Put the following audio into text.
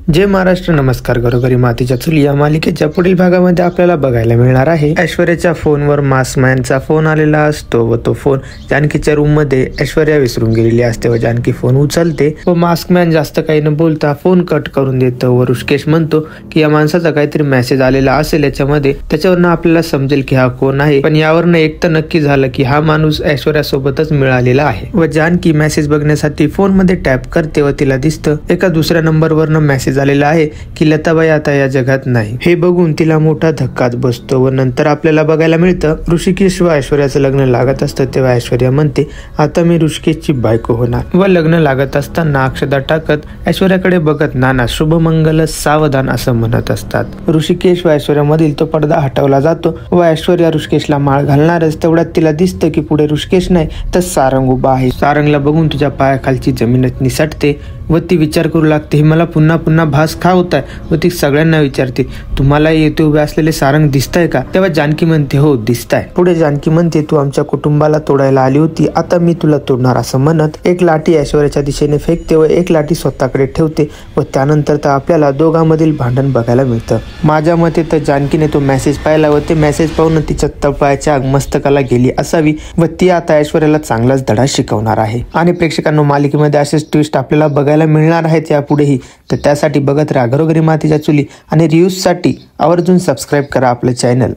जय महाराष्ट्र, नमस्कार. घरोघरी मातीच्या चुली या मालिकेच्या पुढील भागामध्ये आपल्याला बघायला मिळणार आहे ऐश्वर्याच्या फोनवर मास्कमॅनचा फोन आलेला असतो व तो फोन जानकीच्या रूम मध्ये ऐश्वर्या विसरून गेलेली असते व जानकी फोन उचलते व मास्कमॅन जास्त काही न बोलता फोन कट करून देतो व ऋषिकेश म्हणतो की या माणसाचा काहीतरी मेसेज आलेला असेल याच्यामध्ये, त्याच्यावरनं आपल्याला समजेल की हा कोण आहे. पण यावरनं एक तर नक्की झालं की हा माणूस ऐश्वर्या सोबतच मिळालेला आहे व जानकी मेसेज बघण्यासाठी फोन मध्ये टॅप करते व तिला दिसतं एका दुसऱ्या नंबरवरनं मेसेज झालेला आहे की लताबाई आता या जगात नाही. हे बघून तिला मोठा धक्काच बसतो व नंतर आपल्याला बघायला मिळतं ऋषिकेश व ऐश्वर्याचं लग्न लागत असतं. तेव्हा ऐश्वर्या म्हणते आता मी ऋषिकेशची बायको होणार व लग्न लागत असताना अक्षदा टाकत ऐश्वर्याकडे बघत नाना शुभमंगल सावधान असं म्हणत असतात. ऋषिकेश व ऐश्वर्या मधील तो पडदा हटवला जातो व ऐश्वर्या ऋषिकेशला माळ घालणारच तेवढ्यात तिला दिसतं की पुढे ऋषिकेश नाही तर सारंग उभा आहे. सारंगला बघून तुझ्या पायाखालची जमीनच निसटते व ती विचार करू लागते हे मला पुन्हा पुन्हा भास का होत आहे व ती सगळ्यांना विचारते तुम्हाला येथे उभे असलेले सारंग दिसतंय का. तेव्हा जानकी म्हणते हो दिसतंय. पुढे जानकी म्हणते तू आमच्या कुटुंबाला तोडायला आली होती, आता मी तुला तोडणार असं म्हणत एक लाठी ऐश्वर्याच्या दिशेने फेकते व एक लाठी स्वतःकडे ठेवते व त्यानंतर तर आपल्याला दोघांमधील भांडण बघायला मिळतं. माझ्या मते तर जानकीने तो मेसेज पाहिला व ते मेसेज पाहून तिच्या तळपायाच्या मस्तकाला गेली असावी व ती आता ऐश्वर्याला चांगलाच धडा शिकवणार आहे. आणि प्रेक्षकांनो, मालिकेमध्ये असेच ट्विस्ट आपल्याला बघायला मिळणार आहेत यापुढेही. तर त्यासाठी बघत राहा घरोघरी मातीच्या चुली आणि रिव्ह्यूज साठी आवर्जून सबस्क्राईब करा आपलं चॅनल.